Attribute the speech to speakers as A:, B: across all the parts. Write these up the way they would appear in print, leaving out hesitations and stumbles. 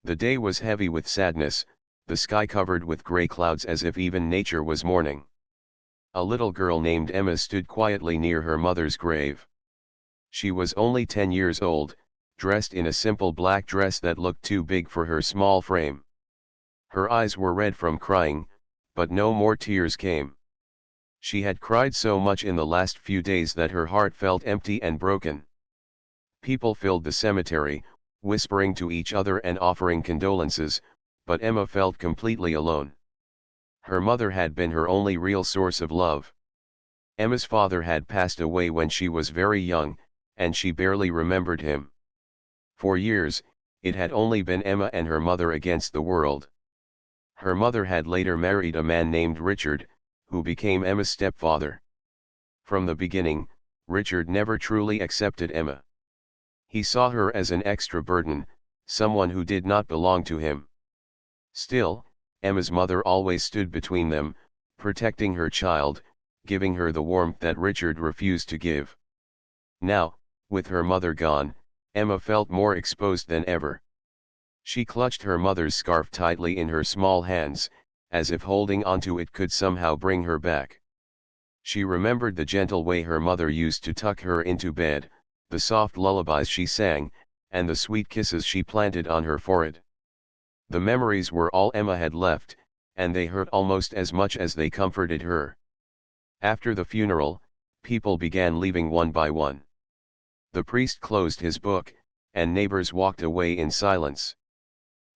A: The day was heavy with sadness, the sky covered with gray clouds as if even nature was mourning. A little girl named Emma stood quietly near her mother's grave. She was only 10 years old, dressed in a simple black dress that looked too big for her small frame. Her eyes were red from crying, but no more tears came. She had cried so much in the last few days that her heart felt empty and broken. People filled the cemetery, whispering to each other and offering condolences, but Emma felt completely alone. Her mother had been her only real source of love. Emma's father had passed away when she was very young, and she barely remembered him. For years, it had only been Emma and her mother against the world. Her mother had later married a man named Richard, who became Emma's stepfather. From the beginning, Richard never truly accepted Emma. He saw her as an extra burden, someone who did not belong to him. Still, Emma's mother always stood between them, protecting her child, giving her the warmth that Richard refused to give. Now, with her mother gone, Emma felt more exposed than ever. She clutched her mother's scarf tightly in her small hands, as if holding onto it could somehow bring her back. She remembered the gentle way her mother used to tuck her into bed, the soft lullabies she sang, and the sweet kisses she planted on her forehead. The memories were all Emma had left, and they hurt almost as much as they comforted her. After the funeral, people began leaving one by one. The priest closed his book, and neighbors walked away in silence.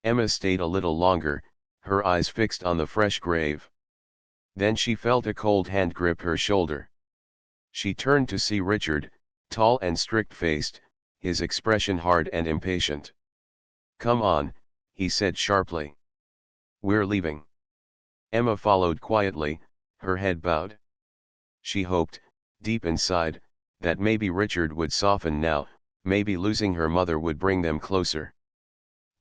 A: Emma stayed a little longer, her eyes fixed on the fresh grave. Then she felt a cold hand grip her shoulder. She turned to see Richard, tall and strict-faced, his expression hard and impatient. "Come on," he said sharply. "We're leaving." Emma followed quietly, her head bowed. She hoped, deep inside, that maybe Richard would soften now, maybe losing her mother would bring them closer.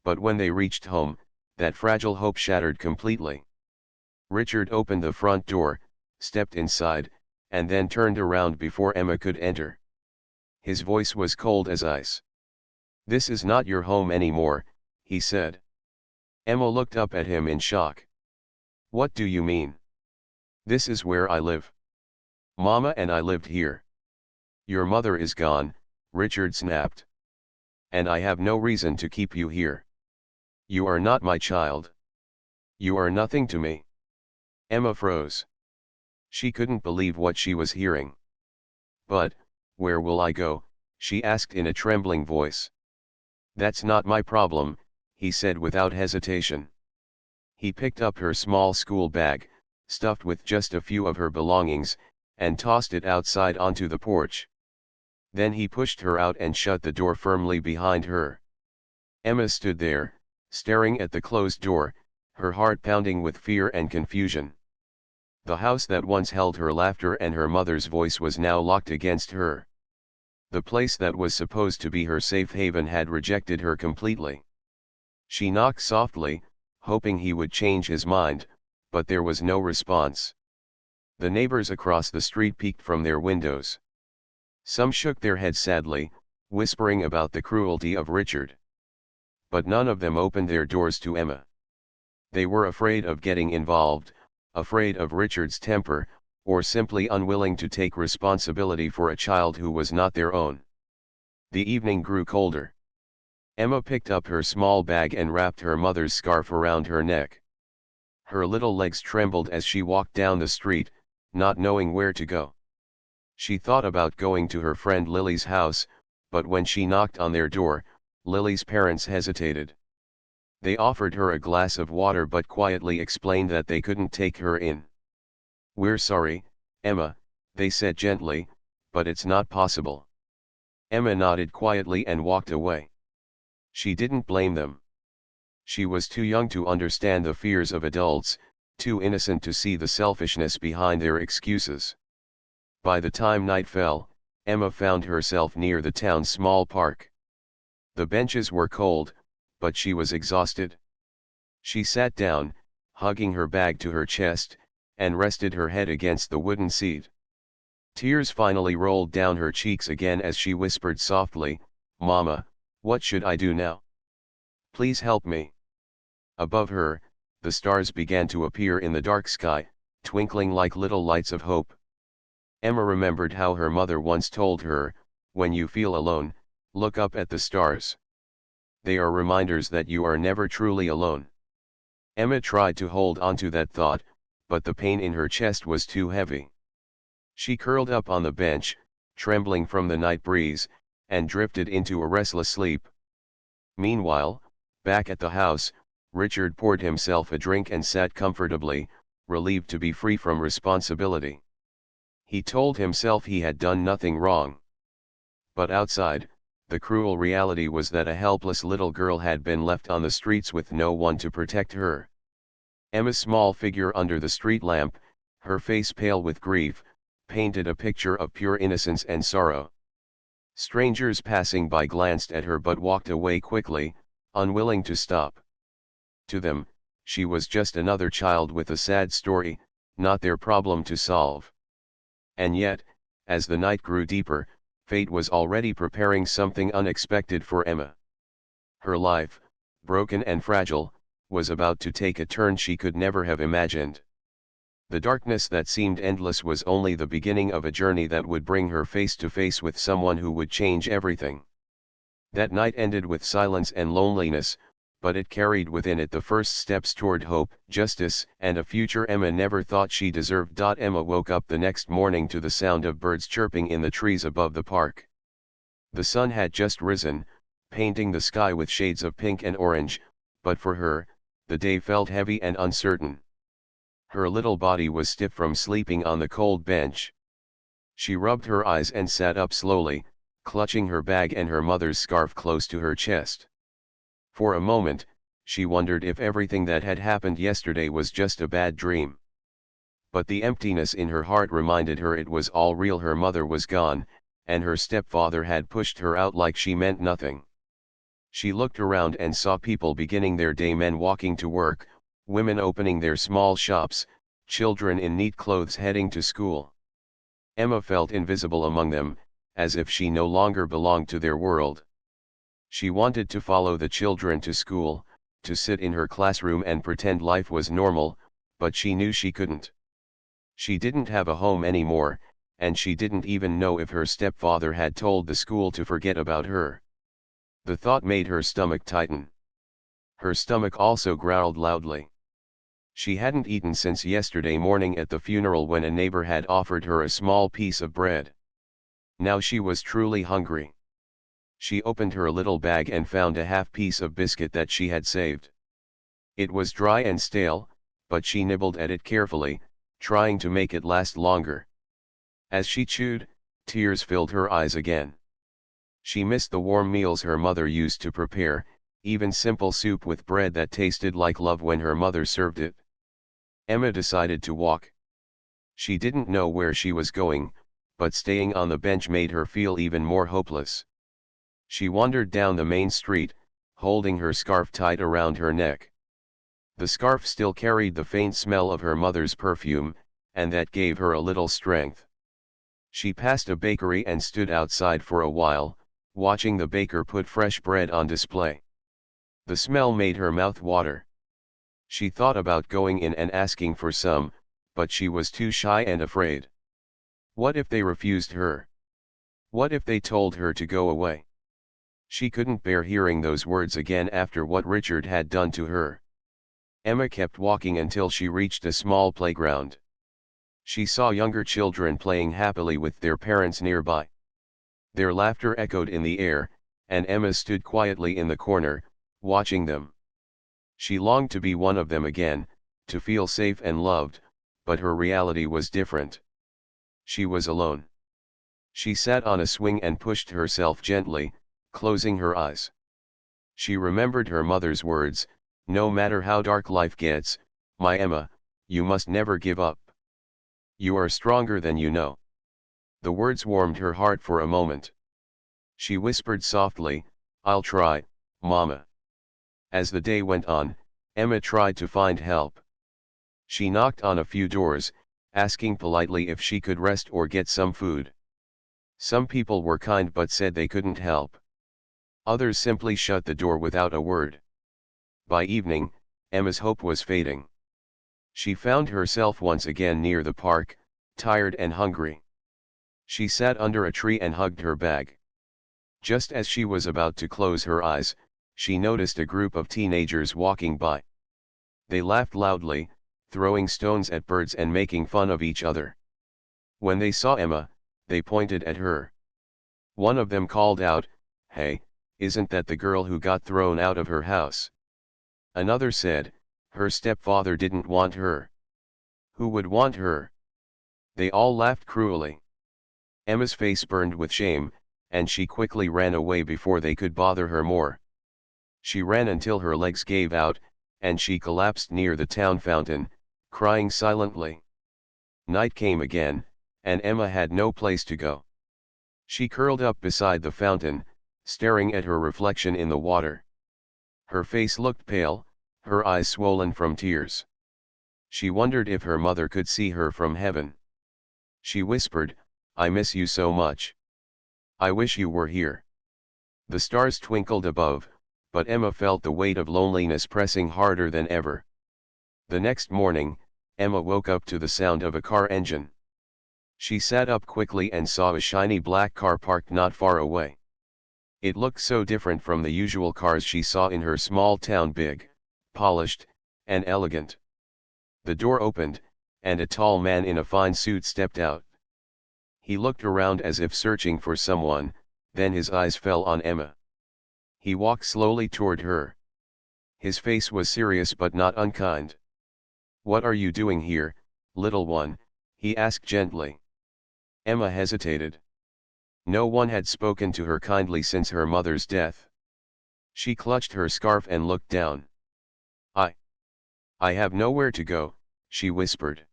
A: But when they reached home, that fragile hope shattered completely. Richard opened the front door, stepped inside, and then turned around before Emma could enter. His voice was cold as ice. "This is not your home anymore," he said. Emma looked up at him in shock. "What do you mean?" "This is where I live. Mama and I lived here." "Your mother is gone," Richard snapped. "And I have no reason to keep you here. You are not my child. You are nothing to me." Emma froze. She couldn't believe what she was hearing. "But, where will I go?" she asked in a trembling voice. "That's not my problem," he said without hesitation. He picked up her small school bag, stuffed with just a few of her belongings, and tossed it outside onto the porch. Then he pushed her out and shut the door firmly behind her. Emma stood there, staring at the closed door, her heart pounding with fear and confusion. The house that once held her laughter and her mother's voice was now locked against her. The place that was supposed to be her safe haven had rejected her completely. She knocked softly, hoping he would change his mind, but there was no response. The neighbors across the street peeked from their windows. Some shook their heads sadly, whispering about the cruelty of Richard. But none of them opened their doors to Emma. They were afraid of getting involved, afraid of Richard's temper, or simply unwilling to take responsibility for a child who was not their own. The evening grew colder. Emma picked up her small bag and wrapped her mother's scarf around her neck. Her little legs trembled as she walked down the street, not knowing where to go. She thought about going to her friend Lily's house, but when she knocked on their door, Lily's parents hesitated. They offered her a glass of water but quietly explained that they couldn't take her in. "We're sorry, Emma," they said gently, "but it's not possible." Emma nodded quietly and walked away. She didn't blame them. She was too young to understand the fears of adults, too innocent to see the selfishness behind their excuses. By the time night fell, Emma found herself near the town's small park. The benches were cold, but she was exhausted. She sat down, hugging her bag to her chest, and rested her head against the wooden seat. Tears finally rolled down her cheeks again as she whispered softly, "Mama, what should I do now? Please help me." Above her, the stars began to appear in the dark sky, twinkling like little lights of hope. Emma remembered how her mother once told her, "When you feel alone, look up at the stars. They are reminders that you are never truly alone." Emma tried to hold onto that thought, but the pain in her chest was too heavy. She curled up on the bench, trembling from the night breeze, and drifted into a restless sleep. Meanwhile, back at the house, Richard poured himself a drink and sat comfortably, relieved to be free from responsibility. He told himself he had done nothing wrong. But outside, the cruel reality was that a helpless little girl had been left on the streets with no one to protect her. Emma's small figure under the street lamp, her face pale with grief, painted a picture of pure innocence and sorrow. Strangers passing by glanced at her but walked away quickly, unwilling to stop. To them, she was just another child with a sad story, not their problem to solve. And yet, as the night grew deeper, fate was already preparing something unexpected for Emma. Her life, broken and fragile, was about to take a turn she could never have imagined. The darkness that seemed endless was only the beginning of a journey that would bring her face to face with someone who would change everything. That night ended with silence and loneliness, but it carried within it the first steps toward hope, justice, and a future Emma never thought she deserved. Emma woke up the next morning to the sound of birds chirping in the trees above the park. The sun had just risen, painting the sky with shades of pink and orange, but for her, the day felt heavy and uncertain. Her little body was stiff from sleeping on the cold bench. She rubbed her eyes and sat up slowly, clutching her bag and her mother's scarf close to her chest. For a moment, she wondered if everything that had happened yesterday was just a bad dream. But the emptiness in her heart reminded her it was all real. Her mother was gone, and her stepfather had pushed her out like she meant nothing. She looked around and saw people beginning their day, men walking to work, women opening their small shops, children in neat clothes heading to school. Emma felt invisible among them, as if she no longer belonged to their world. She wanted to follow the children to school, to sit in her classroom and pretend life was normal, but she knew she couldn't. She didn't have a home anymore, and she didn't even know if her stepfather had told the school to forget about her. The thought made her stomach tighten. Her stomach also growled loudly. She hadn't eaten since yesterday morning at the funeral when a neighbor had offered her a small piece of bread. Now she was truly hungry. She opened her little bag and found a half piece of biscuit that she had saved. It was dry and stale, but she nibbled at it carefully, trying to make it last longer. As she chewed, tears filled her eyes again. She missed the warm meals her mother used to prepare, even simple soup with bread that tasted like love when her mother served it. Emma decided to walk. She didn't know where she was going, but staying on the bench made her feel even more hopeless. She wandered down the main street, holding her scarf tight around her neck. The scarf still carried the faint smell of her mother's perfume, and that gave her a little strength. She passed a bakery and stood outside for a while, watching the baker put fresh bread on display. The smell made her mouth water. She thought about going in and asking for some, but she was too shy and afraid. What if they refused her? What if they told her to go away? She couldn't bear hearing those words again after what Richard had done to her. Emma kept walking until she reached a small playground. She saw younger children playing happily with their parents nearby. Their laughter echoed in the air, and Emma stood quietly in the corner, watching them. She longed to be one of them again, to feel safe and loved, but her reality was different. She was alone. She sat on a swing and pushed herself gently, closing her eyes. She remembered her mother's words, "No matter how dark life gets, my Emma, you must never give up. You are stronger than you know." The words warmed her heart for a moment. She whispered softly, "I'll try, Mama." As the day went on, Emma tried to find help. She knocked on a few doors, asking politely if she could rest or get some food. Some people were kind but said they couldn't help. Others simply shut the door without a word. By evening, Emma's hope was fading. She found herself once again near the park, tired and hungry. She sat under a tree and hugged her bag. Just as she was about to close her eyes, she noticed a group of teenagers walking by. They laughed loudly, throwing stones at birds and making fun of each other. When they saw Emma, they pointed at her. One of them called out, "Hey, isn't that the girl who got thrown out of her house?" Another said, "Her stepfather didn't want her." "Who would want her?" They all laughed cruelly. Emma's face burned with shame, and she quickly ran away before they could bother her more. She ran until her legs gave out, and she collapsed near the town fountain, crying silently. Night came again, and Emma had no place to go. She curled up beside the fountain, staring at her reflection in the water. Her face looked pale, her eyes swollen from tears. She wondered if her mother could see her from heaven. She whispered, "I miss you so much. I wish you were here." The stars twinkled above, but Emma felt the weight of loneliness pressing harder than ever. The next morning, Emma woke up to the sound of a car engine. She sat up quickly and saw a shiny black car parked not far away. It looked so different from the usual cars she saw in her small town, big, polished, and elegant. The door opened, and a tall man in a fine suit stepped out. He looked around as if searching for someone, then his eyes fell on Emma. He walked slowly toward her. His face was serious but not unkind. "What are you doing here, little one?" he asked gently. Emma hesitated. No one had spoken to her kindly since her mother's death. She clutched her scarf and looked down. I have nowhere to go," she whispered.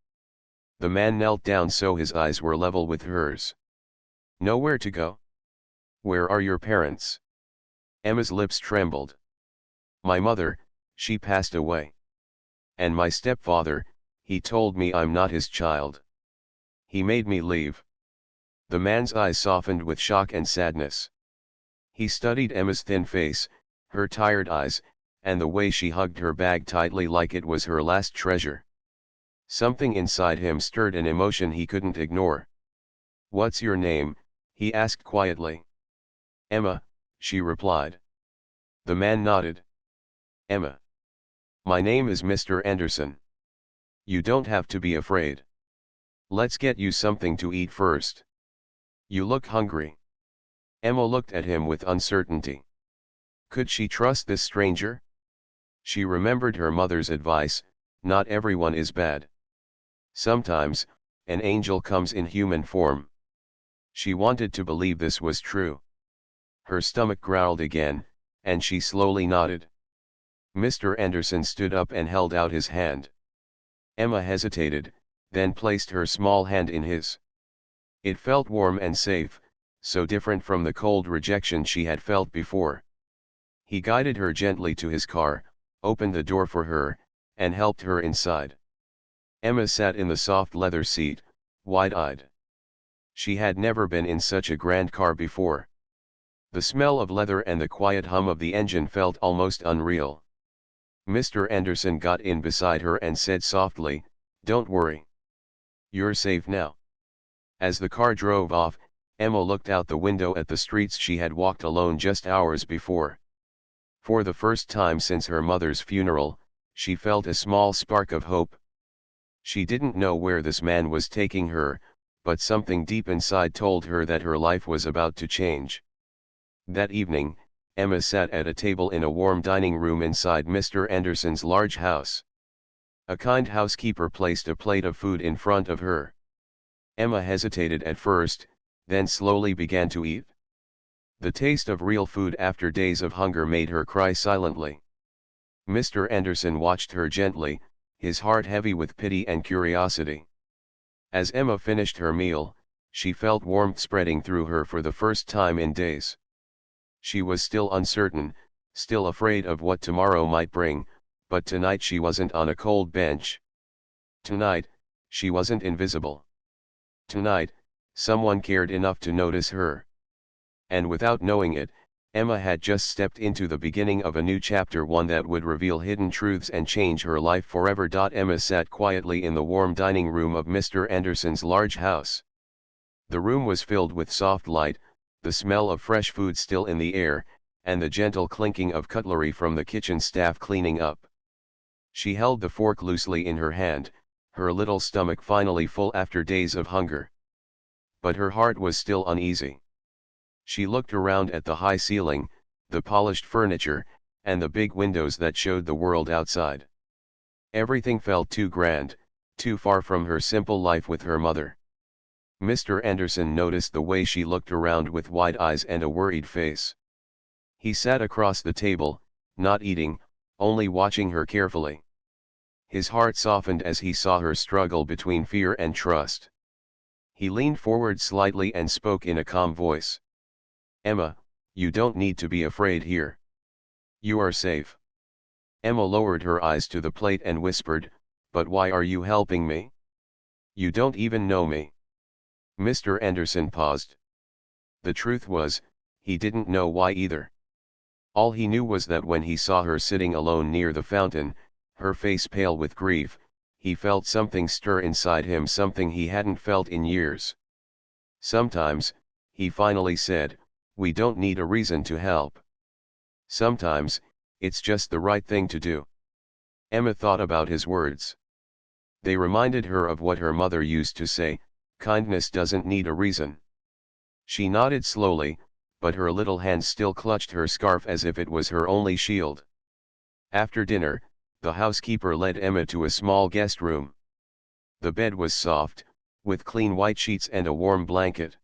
A: The man knelt down so his eyes were level with hers. "Nowhere to go? Where are your parents?" Emma's lips trembled. "My mother, she passed away. And my stepfather, he told me I'm not his child. He made me leave." The man's eyes softened with shock and sadness. He studied Emma's thin face, her tired eyes, and the way she hugged her bag tightly like it was her last treasure. Something inside him stirred an emotion he couldn't ignore. "What's your name?" he asked quietly. "Emma," she replied. The man nodded. "Emma. My name is Mr. Anderson. You don't have to be afraid. Let's get you something to eat first. You look hungry." Emma looked at him with uncertainty. Could she trust this stranger? She remembered her mother's advice, not everyone is bad. Sometimes, an angel comes in human form. She wanted to believe this was true. Her stomach growled again, and she slowly nodded. Mr. Anderson stood up and held out his hand. Emma hesitated, then placed her small hand in his. It felt warm and safe, so different from the cold rejection she had felt before. He guided her gently to his car, opened the door for her, and helped her inside. Emma sat in the soft leather seat, wide-eyed. She had never been in such a grand car before. The smell of leather and the quiet hum of the engine felt almost unreal. Mr. Anderson got in beside her and said softly, "Don't worry. You're safe now." As the car drove off, Emma looked out the window at the streets she had walked alone just hours before. For the first time since her mother's funeral, she felt a small spark of hope. She didn't know where this man was taking her, but something deep inside told her that her life was about to change. That evening, Emma sat at a table in a warm dining room inside Mr. Anderson's large house. A kind housekeeper placed a plate of food in front of her. Emma hesitated at first, then slowly began to eat. The taste of real food after days of hunger made her cry silently. Mr. Anderson watched her gently, his heart heavy with pity and curiosity. As Emma finished her meal, she felt warmth spreading through her for the first time in days. She was still uncertain, still afraid of what tomorrow might bring, but tonight she wasn't on a cold bench. Tonight, she wasn't invisible. Tonight, someone cared enough to notice her. And without knowing it, Emma had just stepped into the beginning of a new chapter, one that would reveal hidden truths and change her life forever. Emma sat quietly in the warm dining room of Mr. Anderson's large house. The room was filled with soft light, the smell of fresh food still in the air, and the gentle clinking of cutlery from the kitchen staff cleaning up. She held the fork loosely in her hand, her little stomach finally full after days of hunger. But her heart was still uneasy. She looked around at the high ceiling, the polished furniture, and the big windows that showed the world outside. Everything felt too grand, too far from her simple life with her mother. Mr. Anderson noticed the way she looked around with wide eyes and a worried face. He sat across the table, not eating, only watching her carefully. His heart softened as he saw her struggle between fear and trust. He leaned forward slightly and spoke in a calm voice. "Emma, you don't need to be afraid here. You are safe." Emma lowered her eyes to the plate and whispered, "But why are you helping me? You don't even know me." Mr. Anderson paused. The truth was, he didn't know why either. All he knew was that when he saw her sitting alone near the fountain, her face pale with grief, he felt something stir inside him, something he hadn't felt in years. "Sometimes," he finally said, "we don't need a reason to help. Sometimes, it's just the right thing to do." Emma thought about his words. They reminded her of what her mother used to say, "Kindness doesn't need a reason." She nodded slowly, but her little hand still clutched her scarf as if it was her only shield. After dinner, the housekeeper led Emma to a small guest room. The bed was soft, with clean white sheets and a warm blanket.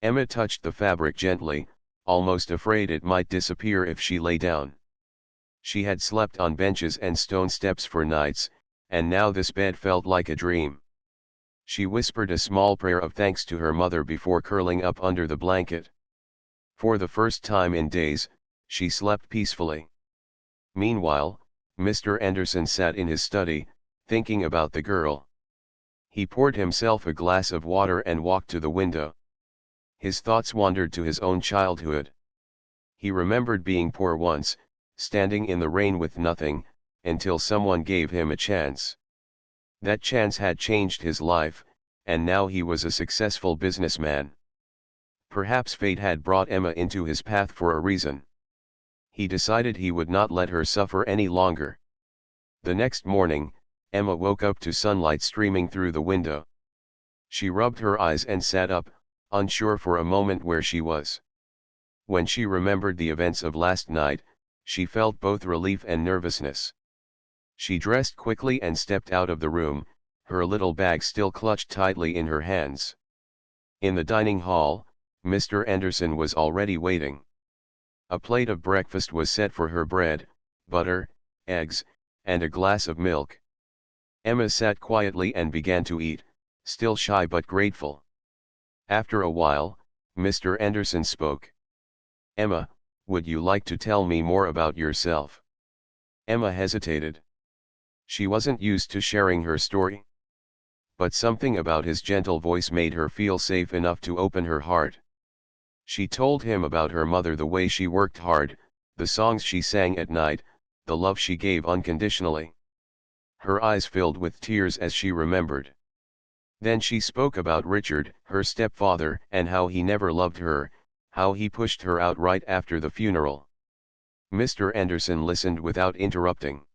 A: Emma touched the fabric gently, almost afraid it might disappear if she lay down. She had slept on benches and stone steps for nights, and now this bed felt like a dream. She whispered a small prayer of thanks to her mother before curling up under the blanket. For the first time in days, she slept peacefully. Meanwhile, Mr. Anderson sat in his study, thinking about the girl. He poured himself a glass of water and walked to the window. His thoughts wandered to his own childhood. He remembered being poor once, standing in the rain with nothing, until someone gave him a chance. That chance had changed his life, and now he was a successful businessman. Perhaps fate had brought Emma into his path for a reason. He decided he would not let her suffer any longer. The next morning, Emma woke up to sunlight streaming through the window. She rubbed her eyes and sat up, unsure for a moment where she was. When she remembered the events of last night, she felt both relief and nervousness. She dressed quickly and stepped out of the room, her little bag still clutched tightly in her hands. In the dining hall, Mr. Anderson was already waiting. A plate of breakfast was set for her: bread, butter, eggs, and a glass of milk. Emma sat quietly and began to eat, still shy but grateful. After a while, Mr. Anderson spoke. "Emma, would you like to tell me more about yourself?" Emma hesitated. She wasn't used to sharing her story. But something about his gentle voice made her feel safe enough to open her heart. She told him about her mother, the way she worked hard, the songs she sang at night, the love she gave unconditionally. Her eyes filled with tears as she remembered. Then she spoke about Richard, her stepfather, and how he never loved her, how he pushed her out right after the funeral. Mr. Anderson listened without interrupting.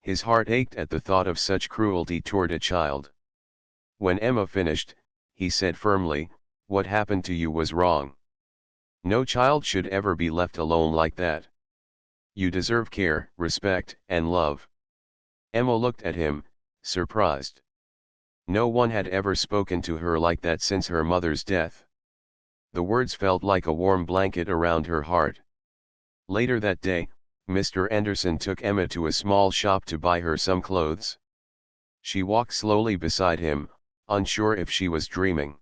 A: His heart ached at the thought of such cruelty toward a child. When Emma finished, he said firmly, "What happened to you was wrong. No child should ever be left alone like that. You deserve care, respect, and love." Emma looked at him, surprised. No one had ever spoken to her like that since her mother's death. The words felt like a warm blanket around her heart. Later that day, Mr. Anderson took Emma to a small shop to buy her some clothes. She walked slowly beside him, unsure if she was dreaming.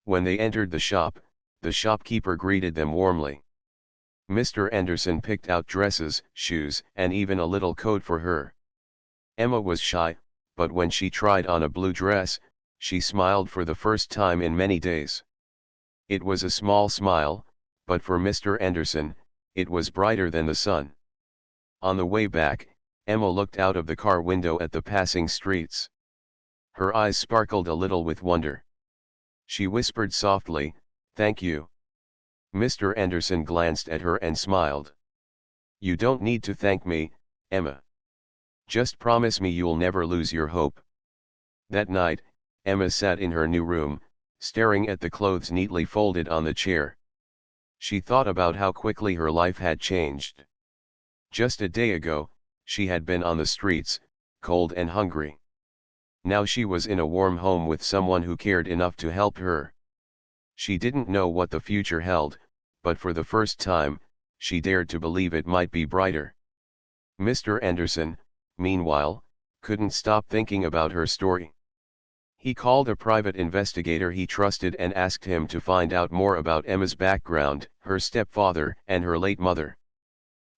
A: When they entered the shopkeeper greeted them warmly. Mr. Anderson picked out dresses, shoes, and even a little coat for her. Emma was shy, but when she tried on a blue dress, she smiled for the first time in many days. It was a small smile, but for Mr. Anderson, it was brighter than the sun. On the way back, Emma looked out of the car window at the passing streets. Her eyes sparkled a little with wonder. She whispered softly, "Thank you." Mr. Anderson glanced at her and smiled. "You don't need to thank me, Emma. Just promise me you'll never lose your hope." That night, Emma sat in her new room, staring at the clothes neatly folded on the chair. She thought about how quickly her life had changed. Just a day ago, she had been on the streets, cold and hungry. Now she was in a warm home with someone who cared enough to help her. She didn't know what the future held, but for the first time, she dared to believe it might be brighter. Mr. Anderson, meanwhile, couldn't stop thinking about her story. He called a private investigator he trusted and asked him to find out more about Emma's background, her stepfather, and her late mother.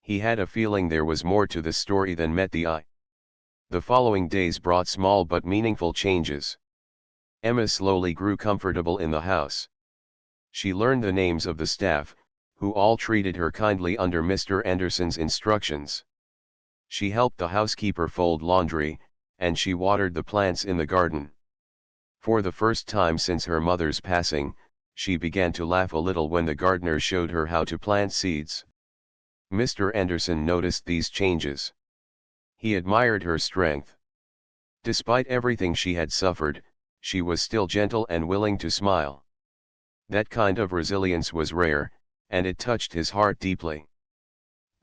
A: He had a feeling there was more to the story than met the eye. The following days brought small but meaningful changes. Emma slowly grew comfortable in the house. She learned the names of the staff, who all treated her kindly under Mr. Anderson's instructions. She helped the housekeeper fold laundry, and she watered the plants in the garden. For the first time since her mother's passing, she began to laugh a little when the gardener showed her how to plant seeds. Mr. Anderson noticed these changes. He admired her strength. Despite everything she had suffered, she was still gentle and willing to smile. That kind of resilience was rare, and it touched his heart deeply.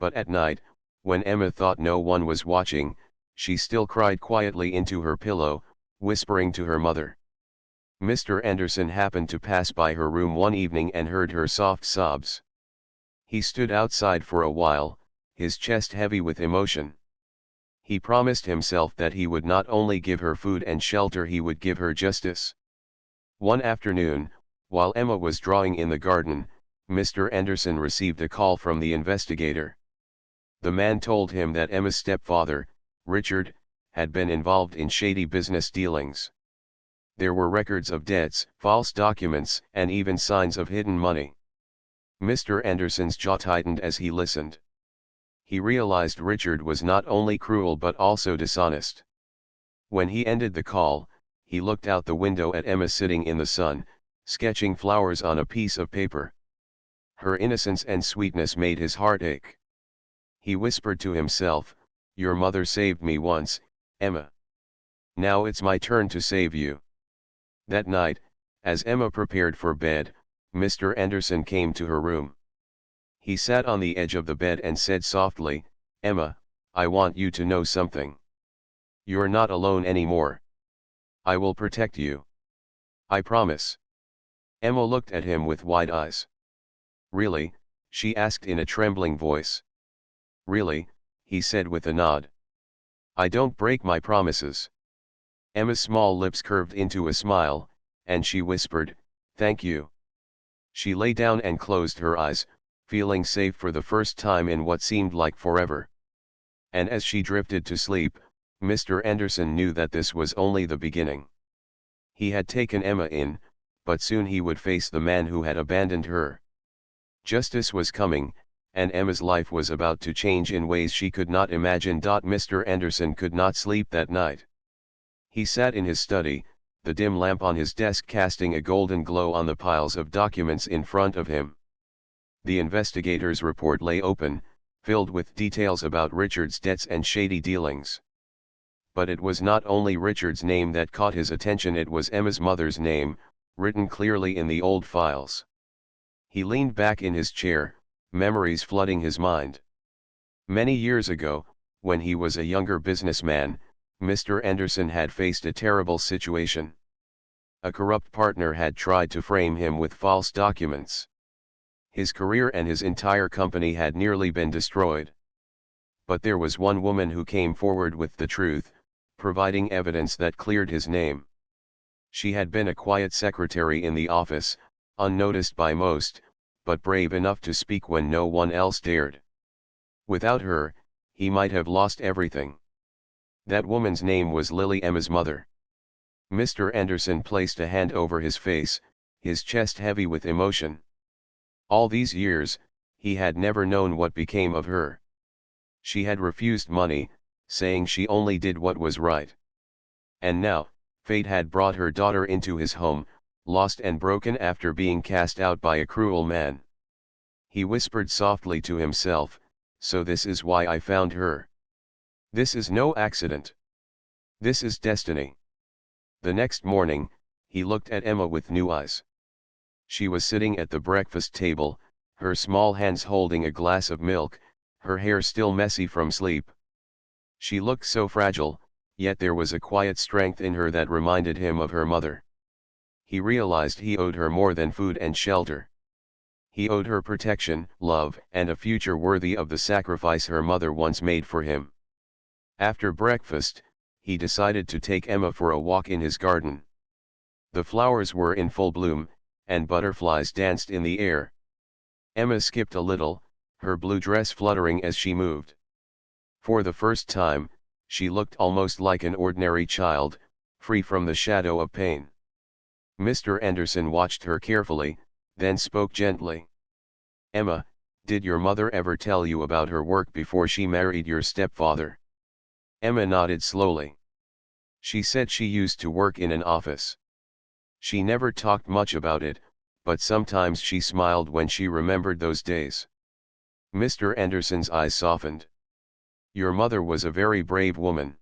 A: But at night, when Emma thought no one was watching, she still cried quietly into her pillow, whispering to her mother. Mr. Anderson happened to pass by her room one evening and heard her soft sobs. He stood outside for a while, his chest heavy with emotion. He promised himself that he would not only give her food and shelter, he would give her justice. One afternoon, while Emma was drawing in the garden, Mr. Anderson received a call from the investigator. The man told him that Emma's stepfather, Richard, had been involved in shady business dealings. There were records of debts, false documents, and even signs of hidden money. Mr. Anderson's jaw tightened as he listened. He realized Richard was not only cruel but also dishonest. When he ended the call, he looked out the window at Emma sitting in the sun, sketching flowers on a piece of paper. Her innocence and sweetness made his heart ache. He whispered to himself, "Your mother saved me once, Emma. Now it's my turn to save you." That night, as Emma prepared for bed, Mr. Anderson came to her room. He sat on the edge of the bed and said softly, "Emma, I want you to know something. You're not alone anymore. I will protect you. I promise." Emma looked at him with wide eyes. "Really?" she asked in a trembling voice. "Really," he said with a nod. "I don't break my promises." Emma's small lips curved into a smile, and she whispered, "Thank you." She lay down and closed her eyes, feeling safe for the first time in what seemed like forever. And as she drifted to sleep, Mr. Anderson knew that this was only the beginning. He had taken Emma in, but soon he would face the man who had abandoned her. Justice was coming, and Emma's life was about to change in ways she could not imagine. Mr. Anderson could not sleep that night. He sat in his study, the dim lamp on his desk casting a golden glow on the piles of documents in front of him. The investigator's report lay open, filled with details about Richard's debts and shady dealings. But it was not only Richard's name that caught his attention, it was Emma's mother's name, written clearly in the old files. He leaned back in his chair, memories flooding his mind. Many years ago, when he was a younger businessman, Mr. Anderson had faced a terrible situation. A corrupt partner had tried to frame him with false documents. His career and his entire company had nearly been destroyed. But there was one woman who came forward with the truth, providing evidence that cleared his name. She had been a quiet secretary in the office, unnoticed by most, but brave enough to speak when no one else dared. Without her, he might have lost everything. That woman's name was Lily, Emma's mother. Mr. Anderson placed a hand over his face, his chest heavy with emotion. All these years, he had never known what became of her. She had refused money, saying she only did what was right. And now, fate had brought her daughter into his home, lost and broken after being cast out by a cruel man. He whispered softly to himself, "So this is why I found her. This is no accident. This is destiny." The next morning, he looked at Emma with new eyes. She was sitting at the breakfast table, her small hands holding a glass of milk, her hair still messy from sleep. She looked so fragile, yet there was a quiet strength in her that reminded him of her mother. He realized he owed her more than food and shelter. He owed her protection, love, and a future worthy of the sacrifice her mother once made for him. After breakfast, he decided to take Emma for a walk in his garden. The flowers were in full bloom, and butterflies danced in the air. Emma skipped a little, her blue dress fluttering as she moved. For the first time, she looked almost like an ordinary child, free from the shadow of pain. Mr. Anderson watched her carefully, then spoke gently. "Emma, did your mother ever tell you about her work before she married your stepfather?" Emma nodded slowly. "She said she used to work in an office. She never talked much about it, but sometimes she smiled when she remembered those days." Mr. Anderson's eyes softened. "Your mother was a very brave woman.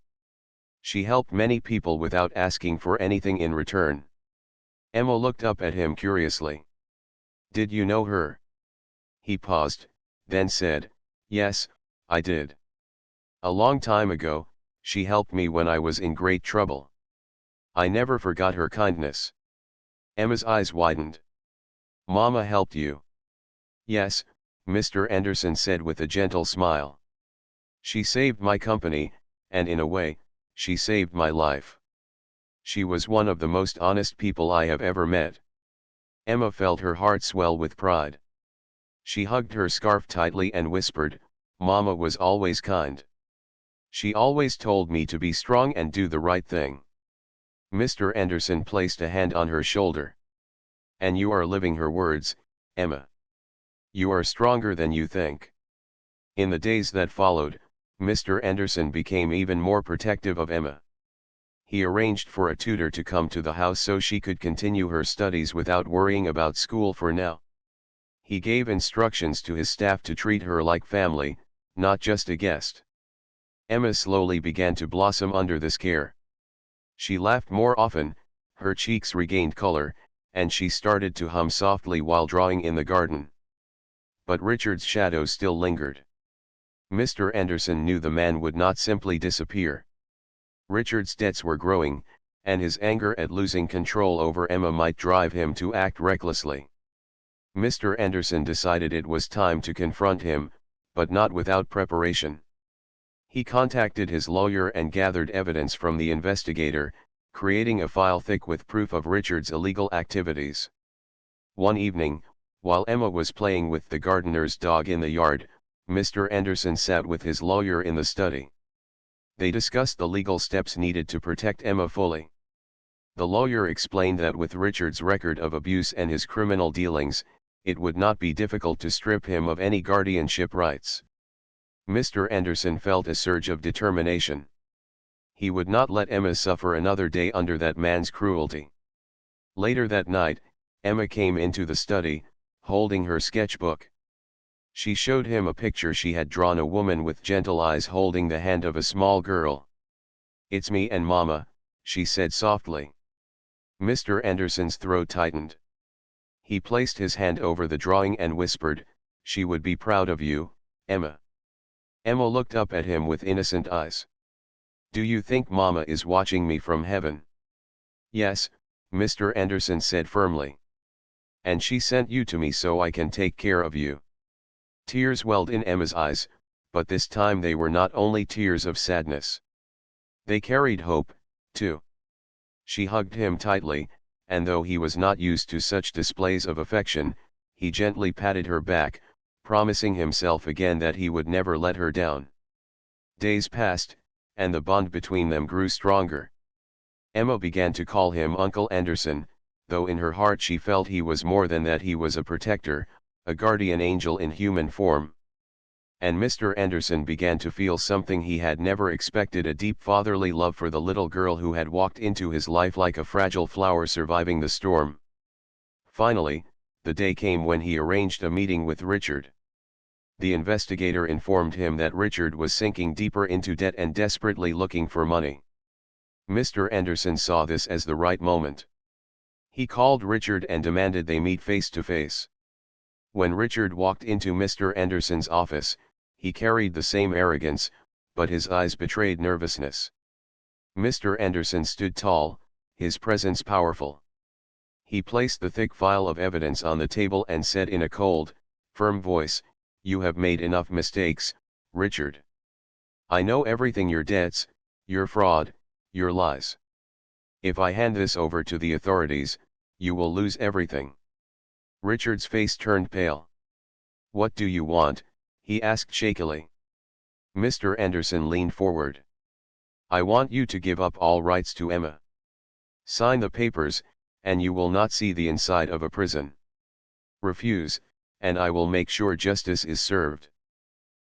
A: She helped many people without asking for anything in return." Emma looked up at him curiously. "Did you know her?" He paused, then said, "Yes, I did. A long time ago, she helped me when I was in great trouble. I never forgot her kindness." Emma's eyes widened. "Mama helped you?" "Yes," Mr. Anderson said with a gentle smile. "She saved my company, and in a way, she saved my life. She was one of the most honest people I have ever met." Emma felt her heart swell with pride. She hugged her scarf tightly and whispered, "Mama was always kind. She always told me to be strong and do the right thing." Mr. Anderson placed a hand on her shoulder. "And you are living her words, Emma. You are stronger than you think." In the days that followed, Mr. Anderson became even more protective of Emma. He arranged for a tutor to come to the house so she could continue her studies without worrying about school for now. He gave instructions to his staff to treat her like family, not just a guest. Emma slowly began to blossom under this care. She laughed more often, her cheeks regained color, and she started to hum softly while drawing in the garden. But Richard's shadow still lingered. Mr. Anderson knew the man would not simply disappear. Richard's debts were growing, and his anger at losing control over Emma might drive him to act recklessly. Mr. Anderson decided it was time to confront him, but not without preparation. He contacted his lawyer and gathered evidence from the investigator, creating a file thick with proof of Richard's illegal activities. One evening, while Emma was playing with the gardener's dog in the yard, Mr. Anderson sat with his lawyer in the study. They discussed the legal steps needed to protect Emma fully. The lawyer explained that with Richard's record of abuse and his criminal dealings, it would not be difficult to strip him of any guardianship rights. Mr. Anderson felt a surge of determination. He would not let Emma suffer another day under that man's cruelty. Later that night, Emma came into the study, holding her sketchbook. She showed him a picture she had drawn, a woman with gentle eyes holding the hand of a small girl. "It's me and Mama," she said softly. Mr. Anderson's throat tightened. He placed his hand over the drawing and whispered, "She would be proud of you, Emma." Emma looked up at him with innocent eyes. "Do you think Mama is watching me from heaven?" "Yes," Mr. Anderson said firmly. "And she sent you to me so I can take care of you." Tears welled in Emma's eyes, but this time they were not only tears of sadness. They carried hope, too. She hugged him tightly, and though he was not used to such displays of affection, he gently patted her back, promising himself again that he would never let her down. Days passed, and the bond between them grew stronger. Emma began to call him Uncle Anderson, though in her heart she felt he was more than that. He was a protector, a guardian angel in human form. And Mr. Anderson began to feel something he had never expected, a deep fatherly love for the little girl who had walked into his life like a fragile flower surviving the storm. Finally, the day came when he arranged a meeting with Richard. The investigator informed him that Richard was sinking deeper into debt and desperately looking for money. Mr. Anderson saw this as the right moment. He called Richard and demanded they meet face to face. When Richard walked into Mr. Anderson's office, he carried the same arrogance, but his eyes betrayed nervousness. Mr. Anderson stood tall, his presence powerful. He placed the thick file of evidence on the table and said in a cold, firm voice, "You have made enough mistakes, Richard. I know everything: your debts, your fraud, your lies. If I hand this over to the authorities, you will lose everything." Richard's face turned pale. "What do you want?" he asked shakily. Mr. Anderson leaned forward. "I want you to give up all rights to Emma. Sign the papers, and you will not see the inside of a prison. Refuse, and I will make sure justice is served."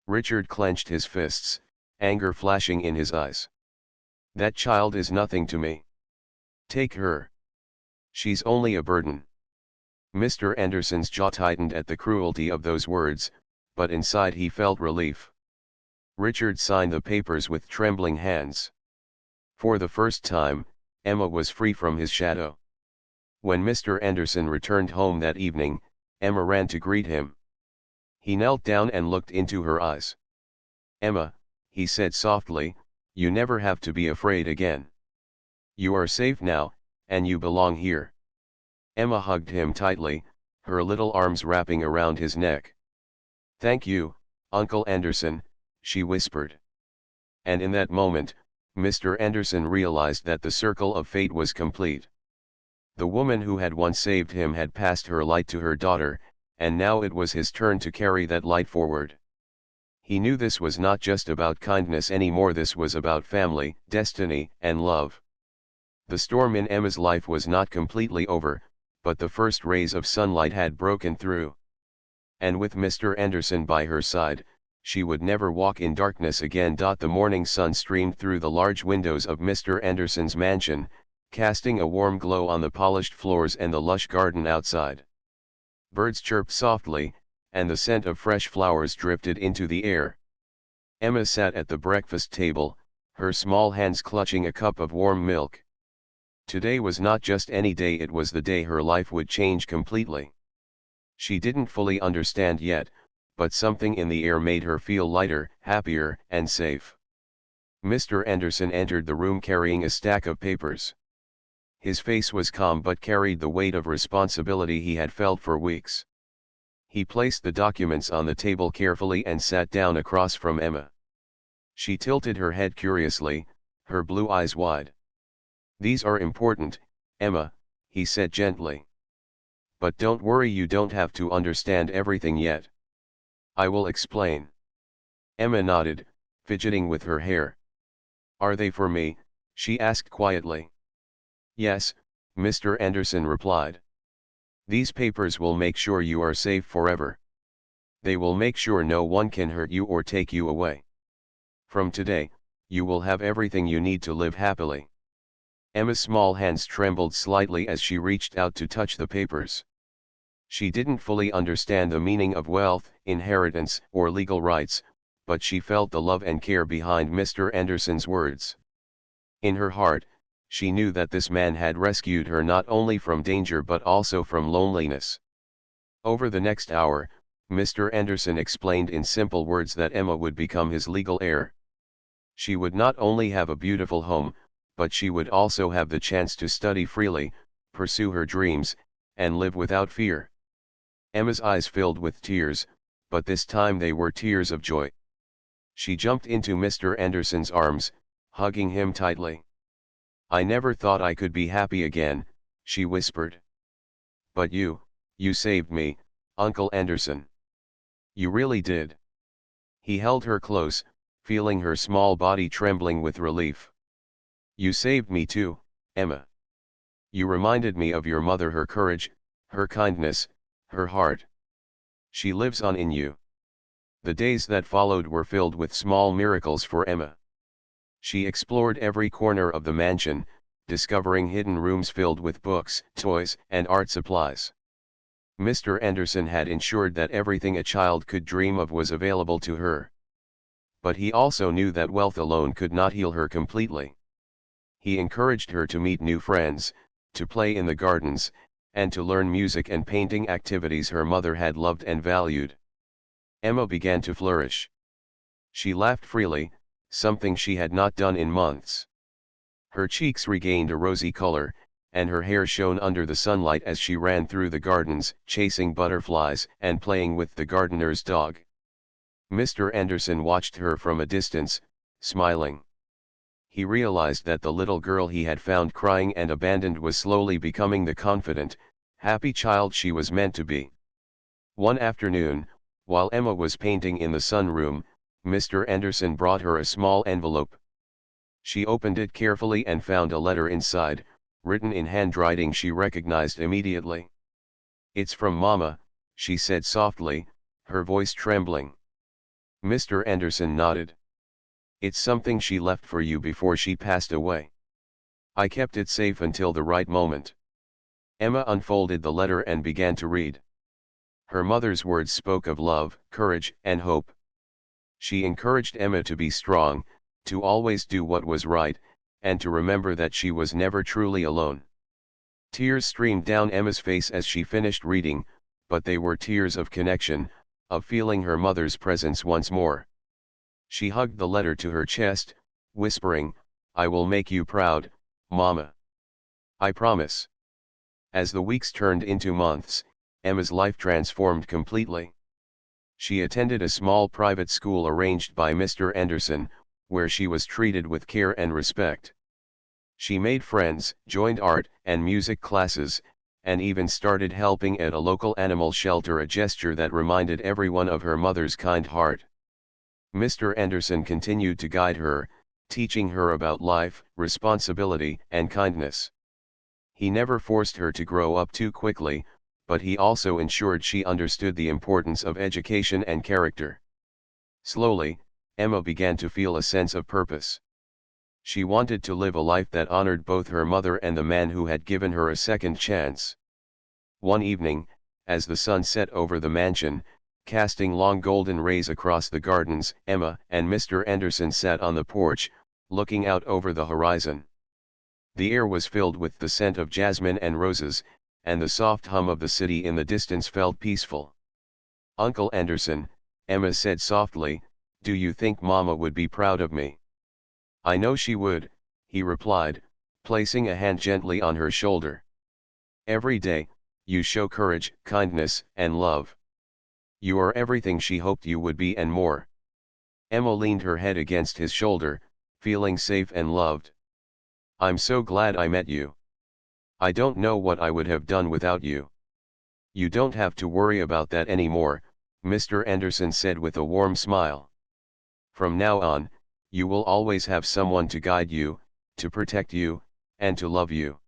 A: Richard clenched his fists, anger flashing in his eyes. "That child is nothing to me. Take her. She's only a burden." Mr. Anderson's jaw tightened at the cruelty of those words, but inside he felt relief. Richard signed the papers with trembling hands. For the first time, Emma was free from his shadow. When Mr. Anderson returned home that evening, Emma ran to greet him. He knelt down and looked into her eyes. "Emma," he said softly, "you never have to be afraid again. You are safe now, and you belong here." Emma hugged him tightly, her little arms wrapping around his neck. "Thank you, Uncle Anderson," she whispered. And in that moment, Mr. Anderson realized that the circle of fate was complete. The woman who had once saved him had passed her light to her daughter, and now it was his turn to carry that light forward. He knew this was not just about kindness anymore, this was about family, destiny, and love. The storm in Emma's life was not completely over, but the first rays of sunlight had broken through. And with Mr. Anderson by her side, she would never walk in darkness again. The morning sun streamed through the large windows of Mr. Anderson's mansion, casting a warm glow on the polished floors and the lush garden outside. Birds chirped softly, and the scent of fresh flowers drifted into the air. Emma sat at the breakfast table, her small hands clutching a cup of warm milk. Today was not just any day, it was the day her life would change completely. She didn't fully understand yet, but something in the air made her feel lighter, happier, and safe. Mr. Anderson entered the room carrying a stack of papers. His face was calm but carried the weight of responsibility he had felt for weeks. He placed the documents on the table carefully and sat down across from Emma. She tilted her head curiously, her blue eyes wide. "These are important, Emma," he said gently. "But don't worry, you don't have to understand everything yet. I will explain." Emma nodded, fidgeting with her hair. "Are they for me?" she asked quietly. "Yes," Mr. Anderson replied. "These papers will make sure you are safe forever. They will make sure no one can hurt you or take you away. From today, you will have everything you need to live happily." Emma's small hands trembled slightly as she reached out to touch the papers. She didn't fully understand the meaning of wealth, inheritance, or legal rights, but she felt the love and care behind Mr. Anderson's words. In her heart, she knew that this man had rescued her not only from danger but also from loneliness. Over the next hour, Mr. Anderson explained in simple words that Emma would become his legal heir. She would not only have a beautiful home, but she would also have the chance to study freely, pursue her dreams, and live without fear. Emma's eyes filled with tears, but this time they were tears of joy. She jumped into Mr. Anderson's arms, hugging him tightly. "I never thought I could be happy again," she whispered. "But you saved me, Uncle Anderson. You really did." He held her close, feeling her small body trembling with relief. "You saved me too, Emma. You reminded me of your mother, her courage, her kindness, her heart. She lives on in you. The days that followed were filled with small miracles for Emma. She explored every corner of the mansion, discovering hidden rooms filled with books, toys, and art supplies. Mr. Anderson had ensured that everything a child could dream of was available to her. But he also knew that wealth alone could not heal her completely. He encouraged her to meet new friends, to play in the gardens, and to learn music and painting activities her mother had loved and valued. Emma began to flourish. She laughed freely, something she had not done in months. Her cheeks regained a rosy color, and her hair shone under the sunlight as she ran through the gardens, chasing butterflies and playing with the gardener's dog. Mr. Anderson watched her from a distance, smiling. He realized that the little girl he had found crying and abandoned was slowly becoming the confident, happy child she was meant to be. One afternoon, while Emma was painting in the sunroom, Mr. Anderson brought her a small envelope. She opened it carefully and found a letter inside, written in handwriting she recognized immediately. "It's from Mama," she said softly, her voice trembling. Mr. Anderson nodded. "It's something she left for you before she passed away. I kept it safe until the right moment." Emma unfolded the letter and began to read. Her mother's words spoke of love, courage, and hope. She encouraged Emma to be strong, to always do what was right, and to remember that she was never truly alone. Tears streamed down Emma's face as she finished reading, but they were tears of connection, of feeling her mother's presence once more. She hugged the letter to her chest, whispering, "I will make you proud, Mama. I promise." As the weeks turned into months, Emma's life transformed completely. She attended a small private school arranged by Mr. Anderson, where she was treated with care and respect. She made friends, joined art and music classes, and even started helping at a local animal shelter, a gesture that reminded everyone of her mother's kind heart. Mr. Anderson continued to guide her, teaching her about life, responsibility, and kindness. He never forced her to grow up too quickly, but he also ensured she understood the importance of education and character. Slowly, Emma began to feel a sense of purpose. She wanted to live a life that honored both her mother and the man who had given her a second chance. One evening, as the sun set over the mansion, casting long golden rays across the gardens, Emma and Mr. Anderson sat on the porch, looking out over the horizon. The air was filled with the scent of jasmine and roses, and the soft hum of the city in the distance felt peaceful. "Uncle Anderson," Emma said softly, "do you think Mama would be proud of me?" "I know she would," he replied, placing a hand gently on her shoulder. "Every day, you show courage, kindness, and love. You are everything she hoped you would be and more." Emma leaned her head against his shoulder, feeling safe and loved. "I'm so glad I met you. I don't know what I would have done without you." "You don't have to worry about that anymore," Mr. Anderson said with a warm smile. "From now on, you will always have someone to guide you, to protect you, and to love you."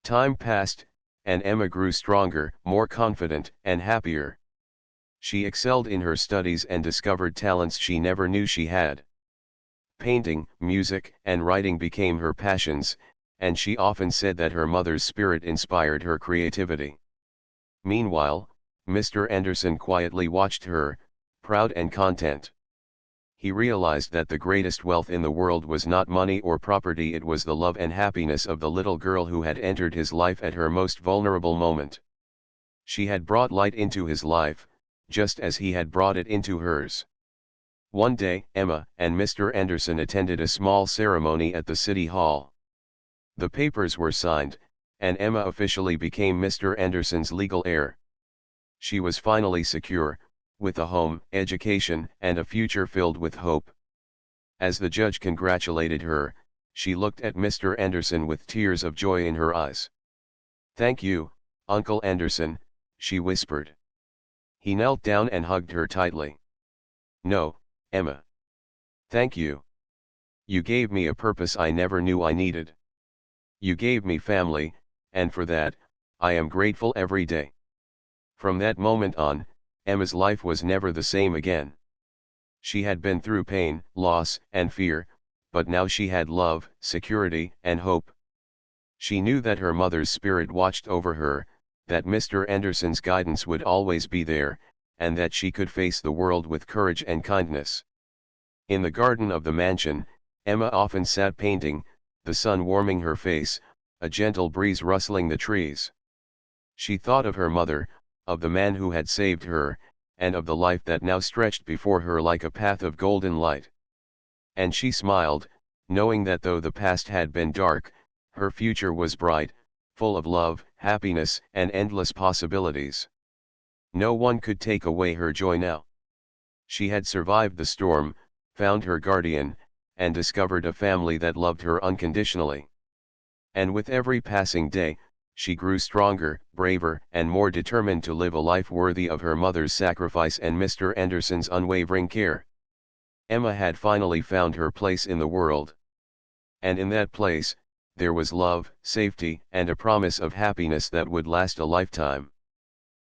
A: Time passed, and Emma grew stronger, more confident, and happier. She excelled in her studies and discovered talents she never knew she had. Painting, music, and writing became her passions, and she often said that her mother's spirit inspired her creativity. Meanwhile, Mr. Anderson quietly watched her, proud and content. He realized that the greatest wealth in the world was not money or property, it was the love and happiness of the little girl who had entered his life at her most vulnerable moment. She had brought light into his life, just as he had brought it into hers. One day, Emma and Mr. Anderson attended a small ceremony at the city hall. The papers were signed, and Emma officially became Mr. Anderson's legal heir. She was finally secure, with a home, education, and a future filled with hope. As the judge congratulated her, she looked at Mr. Anderson with tears of joy in her eyes. "Thank you, Uncle Anderson," she whispered. He knelt down and hugged her tightly. "No, Emma. Thank you. You gave me a purpose I never knew I needed. You gave me family, and for that, I am grateful every day." From that moment on, Emma's life was never the same again. She had been through pain, loss, and fear, but now she had love, security, and hope. She knew that her mother's spirit watched over her, that Mr. Anderson's guidance would always be there, and that she could face the world with courage and kindness. In the garden of the mansion, Emma often sat painting, the sun warming her face, a gentle breeze rustling the trees. She thought of her mother, of the man who had saved her, and of the life that now stretched before her like a path of golden light. And she smiled, knowing that though the past had been dark, her future was bright, full of love, happiness, and endless possibilities. No one could take away her joy now. She had survived the storm, found her guardian, and discovered a family that loved her unconditionally. And with every passing day, she grew stronger, braver, and more determined to live a life worthy of her mother's sacrifice and Mr. Anderson's unwavering care. Emma had finally found her place in the world. And in that place, there was love, safety, and a promise of happiness that would last a lifetime.